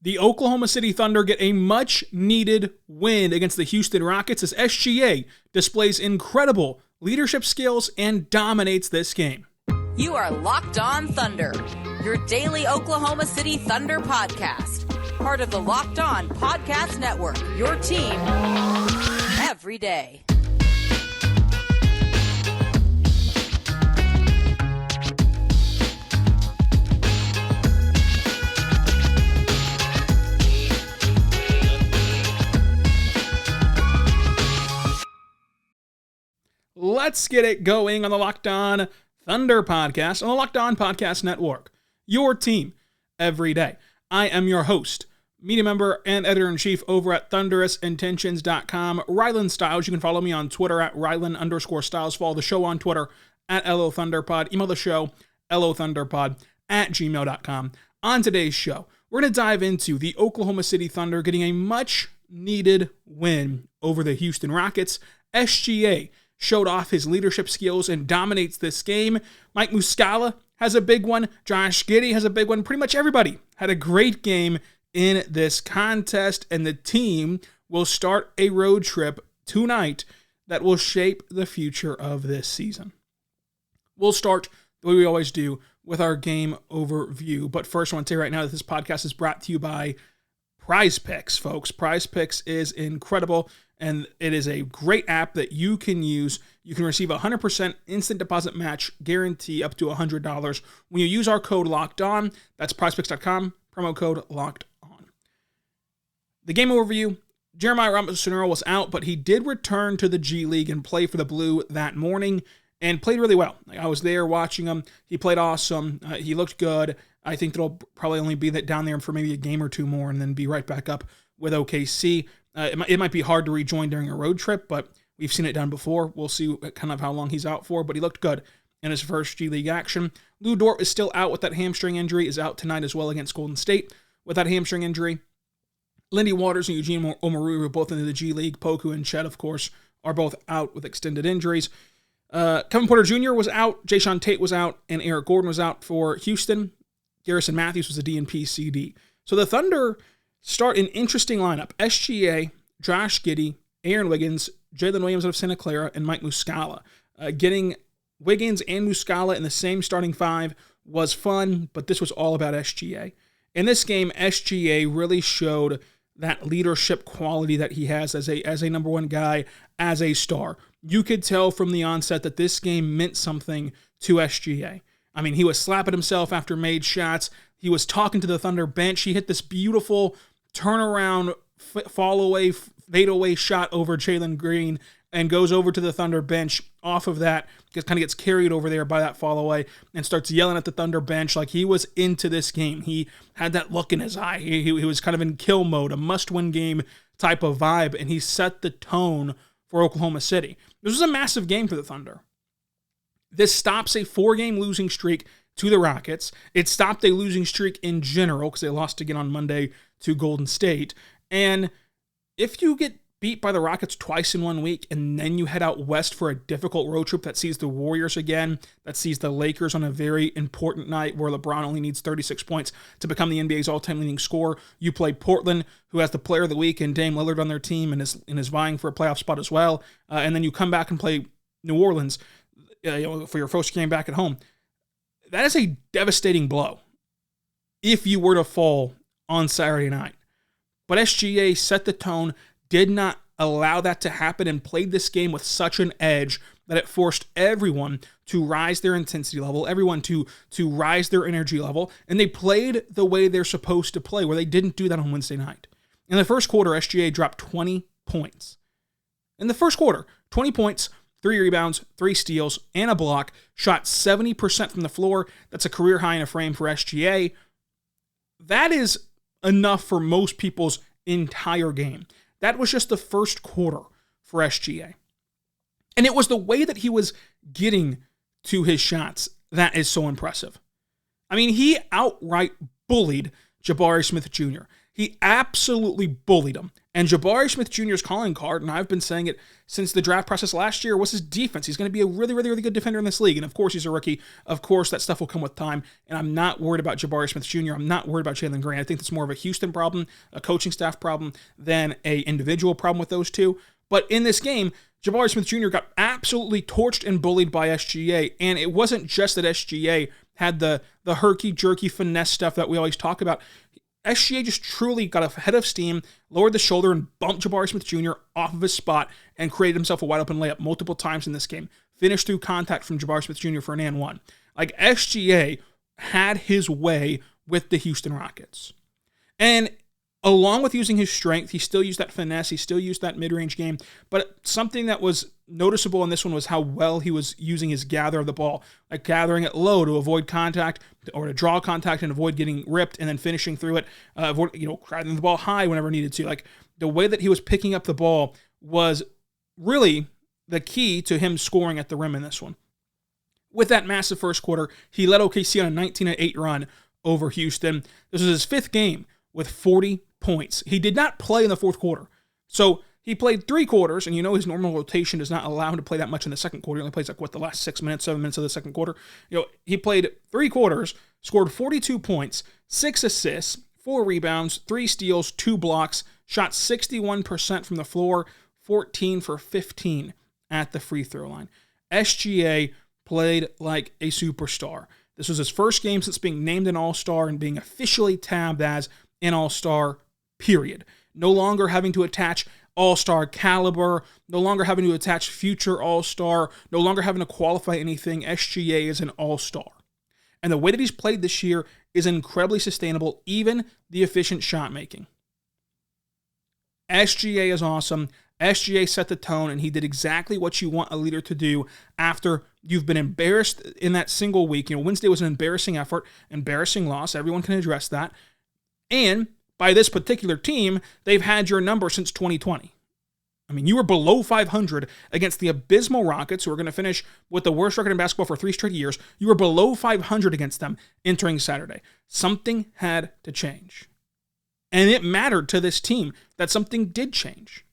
The Oklahoma City Thunder get a much-needed win against the Houston Rockets as SGA displays incredible leadership skills and dominates this game. You are Locked On Thunder, your daily Oklahoma City Thunder podcast. Part of the Locked On Podcast Network, your team every day. Let's get it going on the Locked On Thunder podcast on the Locked On Podcast Network. Your team every day. I am your host, media member and editor-in-chief over at thunderousintentions.com, Rylan Stiles. You can follow me on Twitter at Rylan_Stiles. Follow the show on Twitter at LOThunderPod. Email the show, LOThunderPod@gmail.com. On today's show, we're going to dive into the Oklahoma City Thunder getting a much-needed win over the Houston Rockets. SGA showed off his leadership skills and dominates this game. Mike Muscala has a big one. Josh Giddey has a big one. Pretty much everybody had a great game in this contest, and the team will start a road trip tonight that will shape the future of this season. We'll start the way we always do with our game overview, but first I want to say right now that this podcast is brought to you by PrizePicks, folks. PrizePicks is incredible, and it is a great app that you can use. You can receive a 100% instant deposit match guarantee up to $100 when you use our code LOCKEDON. That's prizepicks.com, promo code LOCKEDON. The game overview, Jeremiah Robinson-Earl was out, but he did return to the G League and play for the Blue that morning and played really well. I was there watching him. He played awesome. He looked good. I think that'll probably only be down there for maybe a game or two more and then be right back up with OKC. It might be hard to rejoin during a road trip, but we've seen it done before. We'll see kind of how long he's out for, but he looked good in his first G League action. Lou Dort is still out with that hamstring injury, is out tonight as well against Golden State with that hamstring injury. Lindy Waters and Eugene Omoruyi are both into the G League. Poku and Chet, of course, are both out with extended injuries. Kevin Porter Jr. was out, Jayshawn Tate was out, and Eric Gordon was out for Houston. Garrison Matthews was a DNP CD. So the Thunder start an interesting lineup. SGA, Josh Giddey, Aaron Wiggins, Jaylin Williams out of Santa Clara, and Mike Muscala. Getting Wiggins and Muscala in the same starting five was fun, but this was all about SGA. In this game, SGA really showed that leadership quality that he has as a number one guy, as a star. You could tell from the onset that this game meant something to SGA. I mean, he was slapping himself after made shots. He was talking to the Thunder bench. He hit this beautiful turnaround, fall away, fade away shot over Jalen Green and goes over to the Thunder bench. Off of that, kind of gets carried over there by that fall away and starts yelling at the Thunder bench like he was into this game. He had that look in his eye. He was kind of in kill mode, a must-win game type of vibe, and he set the tone for Oklahoma City. This was a massive game for the Thunder. This stops a 4-game losing streak to the Rockets. It stopped a losing streak in general because they lost again on Monday to Golden State. And if you get beat by the Rockets twice in 1 week and then you head out west for a difficult road trip that sees the Warriors again, that sees the Lakers on a very important night where LeBron only needs 36 points to become the NBA's all-time leading scorer. You play Portland, who has the player of the week and Dame Lillard on their team and is vying for a playoff spot as well. And then you come back and play New Orleans for your first game back at home. That is a devastating blow if you were to fall on Saturday night. But SGA set the tone, did not allow that to happen, and played this game with such an edge that it forced everyone to rise their intensity level, everyone to rise their energy level, and they played the way they're supposed to play, where they didn't do that on Wednesday night. In the first quarter, SGA dropped 20 points. In the first quarter, 20 points, 3 rebounds, 3 steals, and a block, shot 70% from the floor. That's a career high in a frame for SGA. That is enough for most people's entire game. That was just the first quarter for SGA. And it was the way that he was getting to his shots that is so impressive. I mean, he outright bullied Jabari Smith Jr. He absolutely bullied him. And Jabari Smith Jr.'s calling card, and I've been saying it since the draft process last year, was his defense. He's going to be a really, really, really good defender in this league. And of course, he's a rookie. Of course, that stuff will come with time. And I'm not worried about Jabari Smith Jr. I'm not worried about Jalen Green. I think that's more of a Houston problem, a coaching staff problem, than a individual problem with those two. But in this game, Jabari Smith Jr. got absolutely torched and bullied by SGA. And it wasn't just that SGA had the herky-jerky finesse stuff that we always talk about. SGA just truly got a head of steam, lowered the shoulder, and bumped Jabari Smith Jr. off of his spot and created himself a wide-open layup multiple times in this game. Finished through contact from Jabari Smith Jr. for an and one. Like, SGA had his way with the Houston Rockets. And along with using his strength, he still used that finesse, he still used that mid-range game, but something that was noticeable in this one was how well he was using his gather of the ball, like gathering it low to avoid contact or to draw contact and avoid getting ripped, and then finishing through it, grabbing the ball high whenever needed to. Like, the way that he was picking up the ball was really the key to him scoring at the rim in this one. With that massive first quarter, he led OKC on a 19-8 run over Houston. This was his fifth game with 40 points. He did not play in the fourth quarter. So he played 3 quarters, and his normal rotation does not allow him to play that much in the second quarter. He only plays the last 6 minutes, 7 minutes of the second quarter. He played 3 quarters, scored 42 points, 6 assists, 4 rebounds, 3 steals, 2 blocks, shot 61% from the floor, 14 for 15 at the free throw line. SGA played like a superstar. This was his first game since being named an All-Star and being officially tabbed as an All-Star, period. No longer having to attach All-Star caliber, no longer having to attach future All-Star, no longer having to qualify anything. SGA is an All-Star. And the way that he's played this year is incredibly sustainable, even the efficient shot making. SGA is awesome. SGA set the tone, and he did exactly what you want a leader to do after you've been embarrassed in that single week. Wednesday was an embarrassing effort, embarrassing loss. Everyone can address that. And by this particular team, they've had your number since 2020. I mean, you were below 500 against the abysmal Rockets, who are going to finish with the worst record in basketball for 3 straight years. You were below 500 against them entering Saturday. Something had to change. And it mattered to this team that something did change.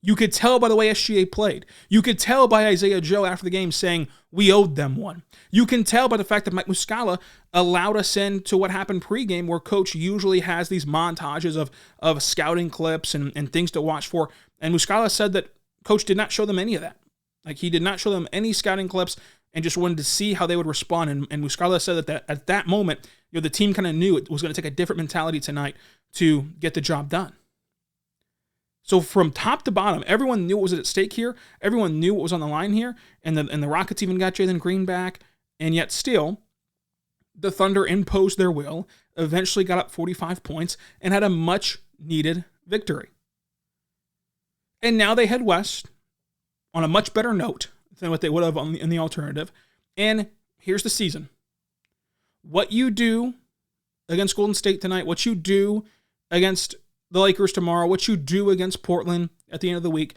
You could tell by the way SGA played. You could tell by Isaiah Joe after the game saying, we owed them one. You can tell by the fact that Mike Muscala allowed us into what happened pregame, where Coach usually has these montages of scouting clips and things to watch for. And Muscala said that Coach did not show them any of that. Like, he did not show them any scouting clips and just wanted to see how they would respond. And Muscala said that at that moment, the team kind of knew it was going to take a different mentality tonight to get the job done. So from top to bottom, everyone knew what was at stake here. Everyone knew what was on the line here. And the Rockets even got Jalen Green back. And yet still, the Thunder imposed their will, eventually got up 45 points, and had a much-needed victory. And now they head west on a much better note than what they would have in the alternative. And here's the season. What you do against Golden State tonight, what you do against the Lakers tomorrow, what you do against Portland at the end of the week,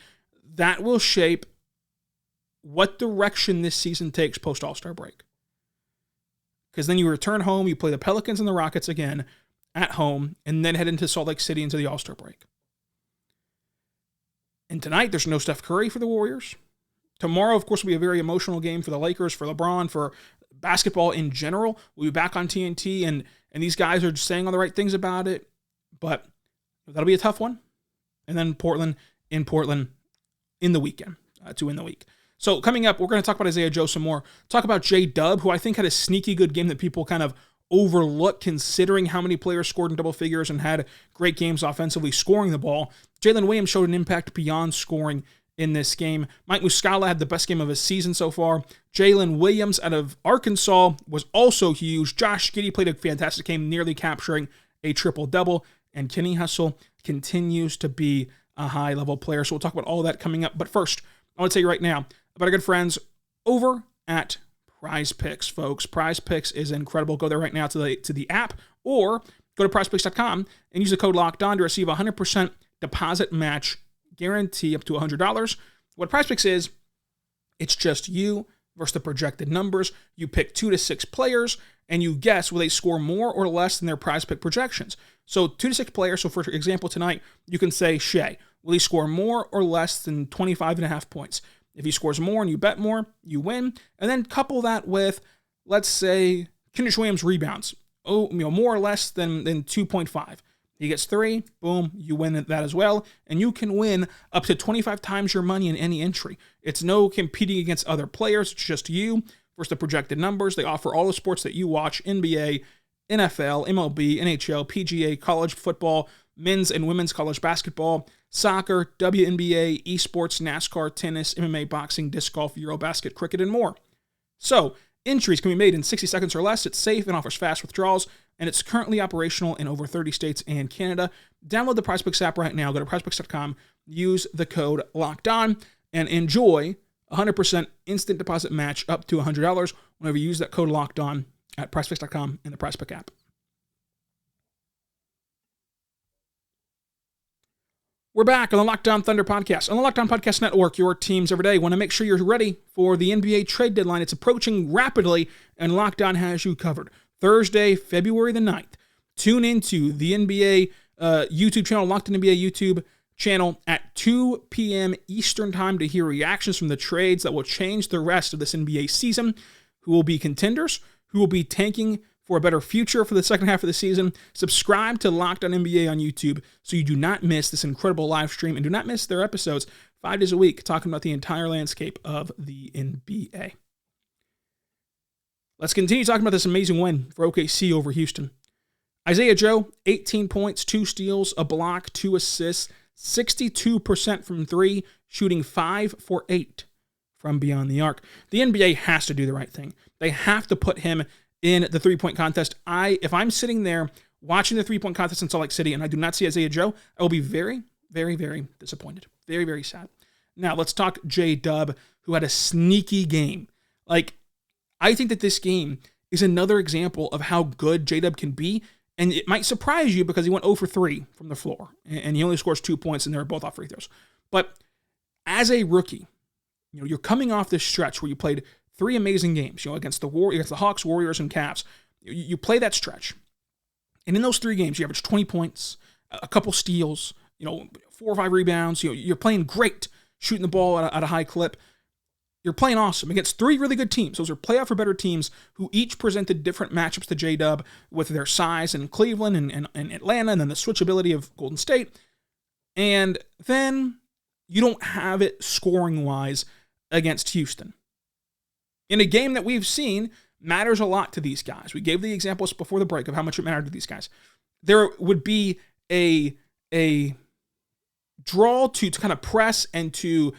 that will shape what direction this season takes post-All-Star break. Because then you return home, you play the Pelicans and the Rockets again at home, and then head into Salt Lake City into the All-Star break. And tonight, there's no Steph Curry for the Warriors. Tomorrow, of course, will be a very emotional game for the Lakers, for LeBron, for basketball in general. We'll be back on TNT, and these guys are just saying all the right things about it. But that'll be a tough one. And then Portland in the weekend to win the week. So coming up, we're going to talk about Isaiah Joe some more. Talk about J-Dub, who I think had a sneaky good game that people kind of overlook considering how many players scored in double figures and had great games offensively scoring the ball. Jaylin Williams showed an impact beyond scoring in this game. Mike Muscala had the best game of his season so far. Jaylin Williams out of Arkansas was also huge. Josh Giddey played a fantastic game, nearly capturing a triple-double. And Kenny Hustle continues to be a high-level player. So we'll talk about all that coming up. But first, I want to tell you right now about our good friends over at PrizePicks, folks. PrizePicks is incredible. Go there right now to the app, or go to PrizePicks.com and use the code LOCKEDON to receive a 100% deposit match guarantee up to $100. What PrizePicks is, it's just you versus the projected numbers. You pick 2 to 6 players, and you guess will they score more or less than their PrizePick projections. So 2 to 6 players. So for example, tonight, you can say, Shai, will he score more or less than 25.5 points? If he scores more and you bet more, you win. And then couple that with, let's say, Kenrich Williams rebounds. More or less than 2.5. He gets 3, boom, you win that as well. And you can win up to 25 times your money in any entry. It's no competing against other players. It's just you versus the projected numbers. They offer all the sports that you watch: NBA, NFL, MLB, NHL, PGA, college football, men's and women's college basketball, soccer, WNBA, esports, NASCAR, tennis, MMA, boxing, disc golf, Eurobasket, cricket, and more. So, entries can be made in 60 seconds or less. It's safe and offers fast withdrawals, and it's currently operational in over 30 states and Canada. Download the PrizePicks app right now. Go to prizepicks.com, use the code LOCKEDON, and enjoy 100% instant deposit match up to $100 whenever you use that code LOCKEDON at prizepicks.com and the PrizePick app. We're back on the Locked On Thunder podcast. On the Locked On Podcast Network, your teams every day want to make sure you're ready for the NBA trade deadline. It's approaching rapidly, and Locked On has you covered. Thursday, February the 9th, tune into the NBA YouTube channel, Locked On NBA YouTube channel at 2 p.m. Eastern Time to hear reactions from the trades that will change the rest of this NBA season, who will be contenders, who will be tanking for a better future for the second half of the season. Subscribe to Locked On NBA on YouTube so you do not miss this incredible live stream, and do not miss their episodes 5 days a week talking about the entire landscape of the NBA. Let's continue talking about this amazing win for OKC over Houston. Isaiah Joe, 18 points, 2 steals, a block, 2 assists, 62% from 3, shooting 5 for 8 from beyond the arc. The NBA has to do the right thing. They have to put him in the three-point contest. If I'm sitting there watching the three-point contest in Salt Lake City and I do not see Isaiah Joe, I will be very, very, very disappointed. Very, very sad. Now, let's talk J-Dub, who had a sneaky game. I think that this game is another example of how good J-Dub can be, and it might surprise you because he went 0 for 3 from the floor, and he only scores 2 points, and they were both off free throws. But as a rookie, you're coming off this stretch where you played 3 amazing games, against the Hawks, Warriors, and Cavs. You play that stretch. And in those 3 games, you average 20 points, a couple steals, 4 or 5 rebounds. You're playing great, shooting the ball at a high clip. You're playing awesome against 3 really good teams. Those are playoff or better teams who each presented different matchups to J-Dub with their size in Cleveland and Atlanta, and then the switchability of Golden State. And then you don't have it scoring-wise against Houston. In a game that we've seen matters a lot to these guys. We gave the examples before the break of how much it mattered to these guys. There would be a draw to kind of press and to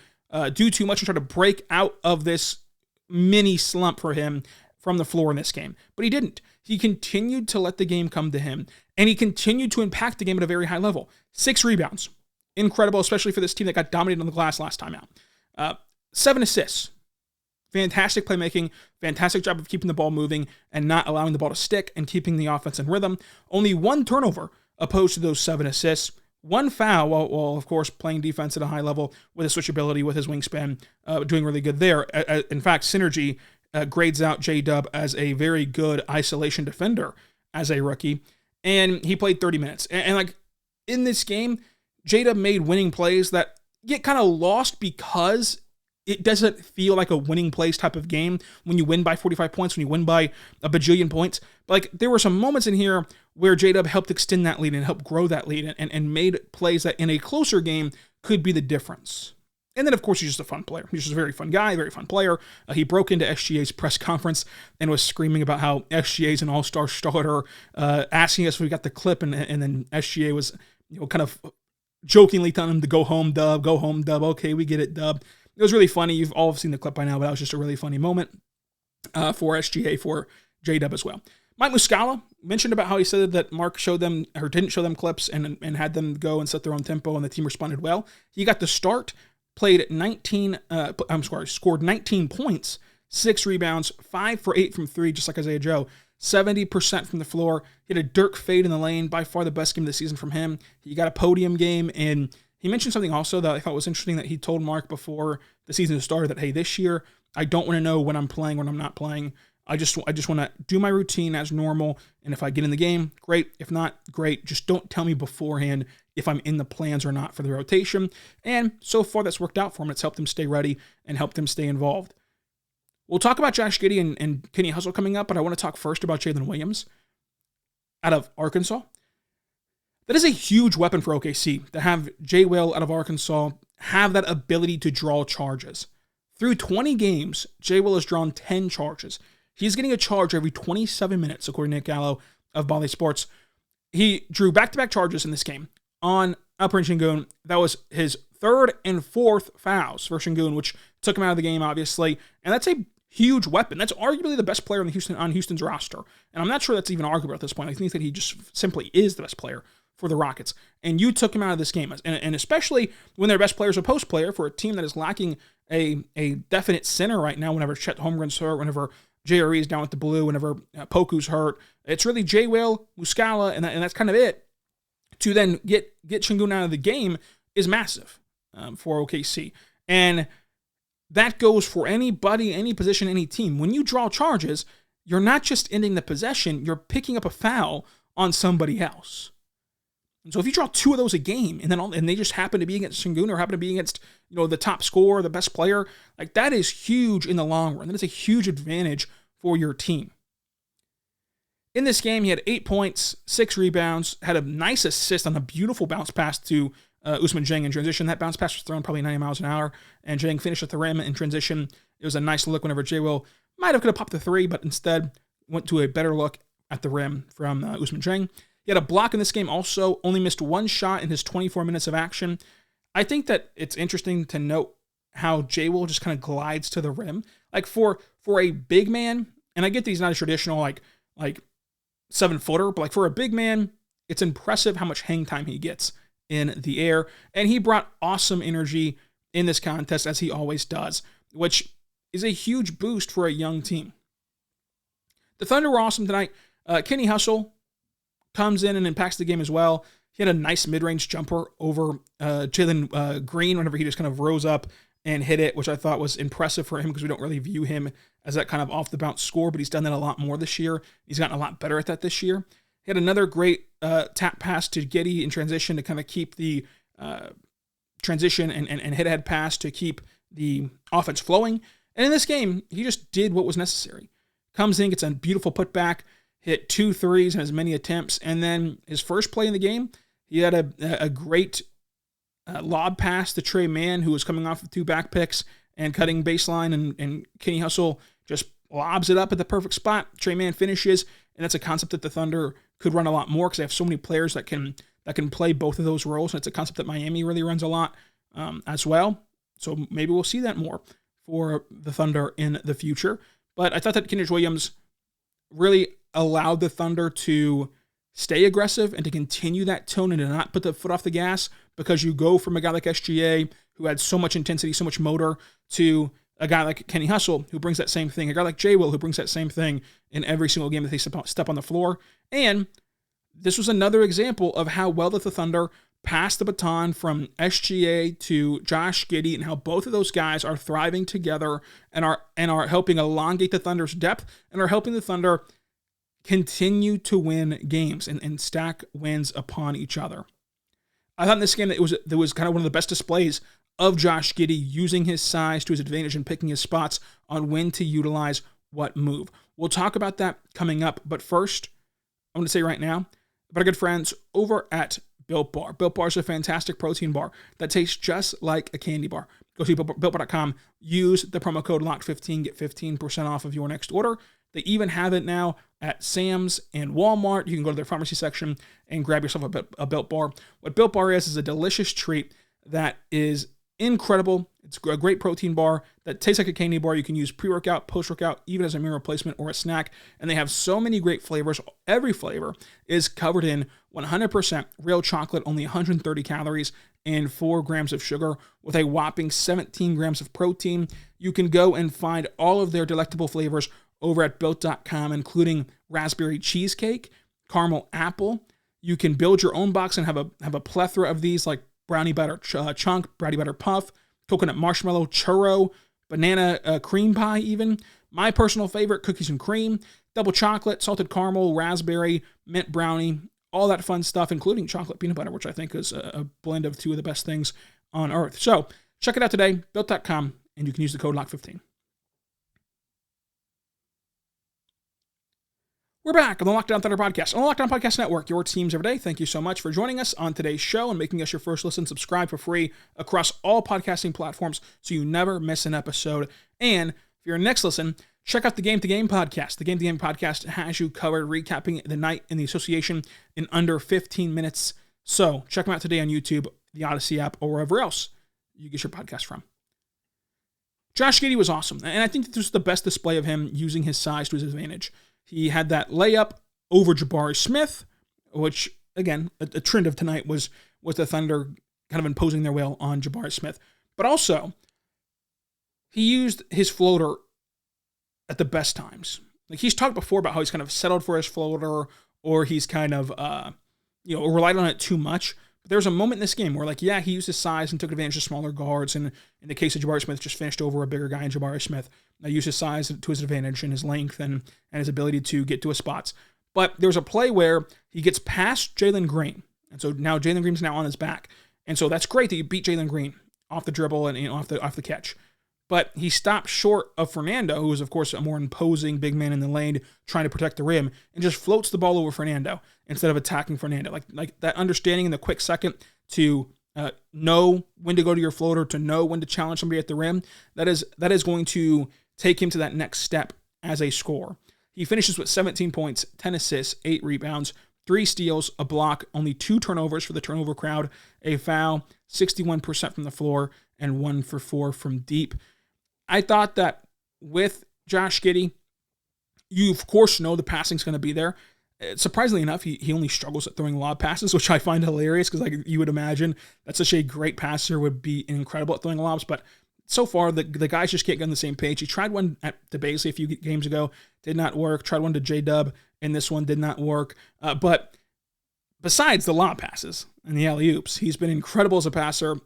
do too much and try to break out of this mini slump for him from the floor in this game. But he didn't. He continued to let the game come to him, and he continued to impact the game at a very high level. 6 rebounds. Incredible, especially for this team that got dominated on the glass last time out. 7 assists. Fantastic playmaking, fantastic job of keeping the ball moving and not allowing the ball to stick and keeping the offense in rhythm. Only 1 turnover opposed to those 7 assists. 1 foul, while of course playing defense at a high level with his switchability, with his wingspan, doing really good there. In fact, Synergy grades out J-Dub as a very good isolation defender as a rookie, and he played 30 minutes. And in this game, J-Dub made winning plays that get kind of lost because it doesn't feel like a winning plays type of game when you win by 45 points, when you win by a bajillion points. But there were some moments in here where J-Dub helped extend that lead and helped grow that lead and made plays that in a closer game could be the difference. And then, of course, he's just a fun player. He's just a very fun guy, very fun player. He broke into SGA's press conference and was screaming about how SGA's an all-star starter, asking us if we got the clip, and then SGA was kind of jokingly telling him to go home, Dub, okay, we get it, Dub. It was really funny. You've all seen the clip by now, but that was just a really funny moment for SGA, for J-Dub as well. Mike Muscala mentioned about how he said that Mark showed them, or didn't show them clips, and had them go and set their own tempo, and the team responded well. He got the start, scored 19 points, 6 rebounds, 5 for 8 from 3, just like Isaiah Joe. 70% from the floor. He had a Dirk fade in the lane, by far the best game of the season from him. He got a podium game, and he mentioned something also that I thought was interesting, that he told Mark before the season started that, hey, this year, I don't want to know when I'm playing, when I'm not playing. I just want to do my routine as normal, and if I get in the game, great. If not, great. Just don't tell me beforehand if I'm in the plans or not for the rotation. And so far, that's worked out for him. It's helped him stay ready and helped him stay involved. We'll talk about Josh Giddey and Kenny Hustle coming up, but I want to talk first about Jaylin Williams out of Arkansas. That is a huge weapon for OKC to have J. Will out of Arkansas have that ability to draw charges. Through 20 games, J. Will has drawn 10 charges. He's getting a charge every 27 minutes, according to Nick Gallo of Bally Sports. He drew back-to-back charges in this game on Alprene Sengun. That was his third and fourth fouls for Sengun, which took him out of the game, obviously. And that's a huge weapon. That's arguably the best player on Houston's roster. And I'm not sure that's even arguable at this point. I think that he just simply is the best player for the Rockets. And you took him out of this game. And especially when their best player is a post player for a team that is lacking a definite center right now, whenever Chet Holmgren's hurt, whenever JRE is down with the blue, whenever Poku's hurt. It's really J. Will, Muscala, and that's kind of it. To then get Sengun out of the game is massive for OKC. And that goes for anybody, any position, any team. When you draw charges, you're not just ending the possession, you're picking up a foul on somebody else. And so if you draw 2 of those a game, and they just happen to be against Sengun or happen to be against, the top scorer, the best player, like that is huge in the long run. That is a huge advantage for your team. In this game, he had 8 points, 6 rebounds, had a nice assist on a beautiful bounce pass to Ousmane Dieng in transition. That bounce pass was thrown probably 90 miles an hour, and Dieng finished at the rim in transition. It was a nice look whenever J. Will could have popped the 3, but instead went to a better look at the rim from Ousmane Dieng. He had a block in this game also, only missed 1 shot in his 24 minutes of action. I think that it's interesting to note how J. Will just kind of glides to the rim. Like for a big man, and I get that he's not a traditional like 7-footer, but like for a big man, it's impressive how much hang time he gets in the air. And he brought awesome energy in this contest, as he always does, which is a huge boost for a young team. The Thunder were awesome tonight. Kenny Hustle comes in and impacts the game as well. He had a nice mid-range jumper over Jalen Green whenever he just kind of rose up and hit it, which I thought was impressive for him because we don't really view him as that kind of off-the-bounce scorer, but he's done that a lot more this year. He's gotten a lot better at that this year. He had another great tap pass to Giddy in transition to kind of keep the transition and hit-ahead pass to keep the offense flowing. And in this game, he just did what was necessary. Comes in, gets a beautiful putback, hit 2 threes and as many attempts, and then his first play in the game, he had a great lob pass to Trey Mann, who was coming off of 2 back picks and cutting baseline, and Kenny Hustle just lobs it up at the perfect spot. Trey Mann finishes, and that's a concept that the Thunder could run a lot more because they have so many players that can play both of those roles, and it's a concept that Miami really runs a lot as well. So maybe we'll see that more for the Thunder in the future. But I thought that Kenrich Williams really allowed the Thunder to stay aggressive and to continue that tone and to not put the foot off the gas, because you go from a guy like SGA, who had so much intensity, so much motor, to a guy like Kenny Hustle, who brings that same thing, a guy like J. Will, who brings that same thing in every single game that they step on the floor. And this was another example of how well that the Thunder passed the baton from SGA to Josh Giddey, and how both of those guys are thriving together and are helping elongate the Thunder's depth and are helping the Thunder continue to win games and stack wins upon each other. I thought in this game that it was kind of one of the best displays of Josh Giddey using his size to his advantage and picking his spots on when to utilize what move. We'll talk about that coming up, but first, I want to say right now about our good friends over at Built Bar. Built Bar is a fantastic protein bar that tastes just like a candy bar. Go to BuiltBar.com, use the promo code LOCK15, get 15% off of your next order. They even have it now at Sam's and Walmart. You can go to their pharmacy section and grab yourself a Built Bar. What Built Bar is a delicious treat that is incredible. It's a great protein bar that tastes like a candy bar. You can use pre-workout, post-workout, even as a meal replacement or a snack. And they have so many great flavors. Every flavor is covered in 100% real chocolate, only 130 calories and 4 grams of sugar with a whopping 17 grams of protein. You can go and find all of their delectable flavors over at Built.com, including raspberry cheesecake, caramel apple. You can build your own box and have a plethora of these, like brownie butter chunk, brownie butter puff, coconut marshmallow, churro, banana cream pie even, My personal favorite, cookies and cream, double chocolate, salted caramel, raspberry, mint brownie, all that fun stuff, including chocolate peanut butter, which I think is a blend of two of the best things on earth. So check it out today, built.com, and you can use the code LOCK15. We're back on the Locked On Thunder podcast, on the Locked On Podcast Network, your teams every day. Thank you so much for joining us on today's show and making us your first listen. Subscribe for free across all podcasting platforms so you never miss an episode. And for your next listen, check out the Game to Game podcast. The Game to Game podcast has you covered, recapping the night in the association in under 15 minutes. So check them out today on YouTube, the Odyssey app, or wherever else you get your podcast from. Josh Giddey was awesome, and I think this was the best display of him using his size to his advantage. He had that layup over Jabari Smith, which, again, a trend of tonight was the Thunder kind of imposing their will on Jabari Smith. But also, he used his floater at the best times. Like, he's talked before about how he's kind of settled for his floater, or he's kind of, relied on it too much. But there was a moment in this game where, he used his size and took advantage of smaller guards. And in the case of Jabari Smith, just finished over a bigger guy in Jabari Smith. Used his size to his advantage and his length and his ability to get to his spots. But there was a play where he gets past Jalen Green. And so now Jalen Green's now on his back. And so that's great that you beat Jalen Green off the dribble and off the catch. But he stopped short of Fernando, who is, of course, a more imposing big man in the lane trying to protect the rim, and just floats the ball over Fernando instead of attacking Fernando. Like that understanding in the quick second to know when to go to your floater, to know when to challenge somebody at the rim, that is going to take him to that next step as a scorer. He finishes with 17 points, 10 assists, 8 rebounds, 3 steals, a block, only 2 turnovers for the turnover crowd, a foul, 61% from the floor, and 1 for 4 from deep. I thought that with Josh Giddey, you of course know the passing's going to be there. Surprisingly enough, he only struggles at throwing lob passes, which I find hilarious because you would imagine that such a great passer would be incredible at throwing lobs, but so far, the guys just can't get on the same page. He tried one at the Baisley a few games ago, did not work. Tried one to J-Dub, and this one did not work. But besides the lob passes and the alley-oops, he's been incredible as a passer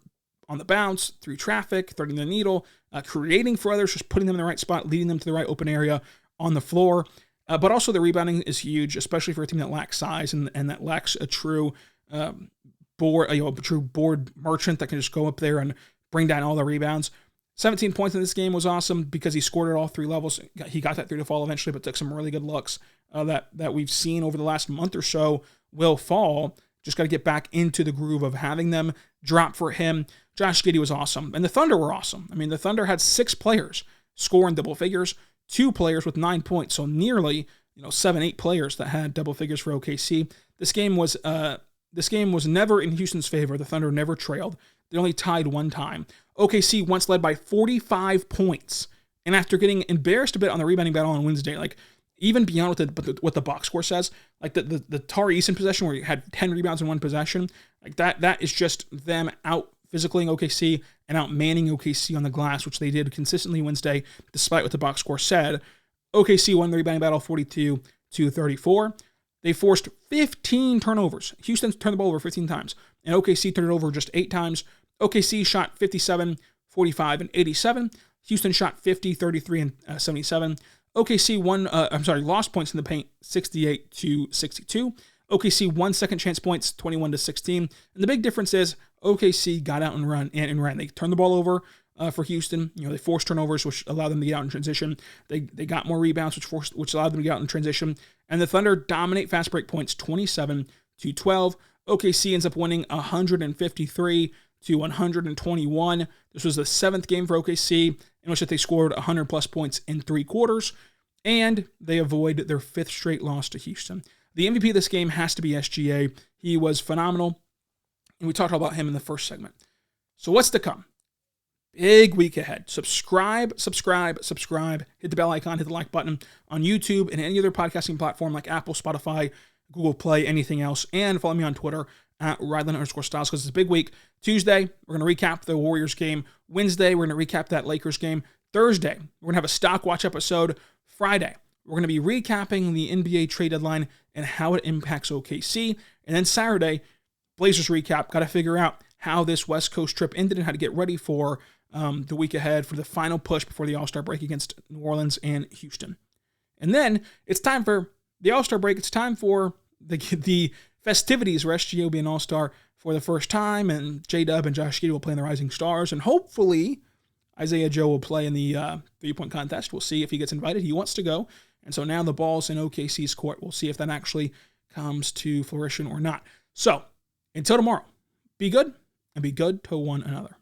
on the bounce, through traffic, threading the needle, creating for others, just putting them in the right spot, leading them to the right open area on the floor. But also the rebounding is huge, especially for a team that lacks size and that lacks a true board merchant that can just go up there and bring down all the rebounds. 17 points in this game was awesome because he scored at all 3 levels. He got that 3 to fall eventually, but took some really good looks that we've seen over the last month or so will fall. Just got to get back into the groove of having them drop for him. Josh Giddey was awesome, and the Thunder were awesome. I mean, the Thunder had 6 players score in double figures, 2 players with 9 points, so nearly 7-8 players that had double figures for OKC. This game was never in Houston's favor. The Thunder never trailed. They only tied 1 time. OKC once led by 45 points, and after getting embarrassed a bit on the rebounding battle on Wednesday, even beyond what the box score says, the Tari Eason possession where he had 10 rebounds in 1 possession, that is just them out physicaling OKC and out manning OKC on the glass, which they did consistently Wednesday, despite what the box score said. OKC won the rebounding battle 42-34. They forced 15 turnovers. Houston turned the ball over 15 times, and OKC turned it over just 8 times. OKC shot 57, 45, and 87. Houston shot 50, 33, and 77. OKC lost points in the paint 68-62. OKC won second chance points 21-16. And the big difference is OKC got out and ran. They turned the ball over for Houston. They forced turnovers, which allowed them to get out in transition. They got more rebounds, which allowed them to get out in transition. And the Thunder dominate fast break points 27-12. OKC ends up winning 153-121. This was the 7th game for OKC in which they scored 100-plus points in 3 quarters, and they avoid their 5th straight loss to Houston. The MVP of this game has to be SGA. He was phenomenal, and we talked about him in the first segment. So what's to come? Big week ahead. Subscribe. Hit the bell icon, hit the like button on YouTube and any other podcasting platform like Apple, Spotify, Google Play, anything else, and follow me on Twitter at Ryland_Styles because it's a big week. Tuesday, we're going to recap the Warriors game. Wednesday, we're going to recap that Lakers game. Thursday, we're going to have a stock watch episode. Friday, we're going to be recapping the NBA trade deadline and how it impacts OKC. And then Saturday, Blazers recap. Got to figure out how this West Coast trip ended and how to get ready for the week ahead for the final push before the All-Star break against New Orleans and Houston. And then it's time for the All-Star break. It's time for the festivities where SGA will be an All-Star for the first time, and J-Dub and Josh Giddey will play in the Rising Stars, and hopefully Isaiah Joe will play in the three-point contest. We'll see if he gets invited. He wants to go, and so now the ball's in OKC's court. We'll see if that actually comes to fruition or not. So, until tomorrow, be good and be good to one another.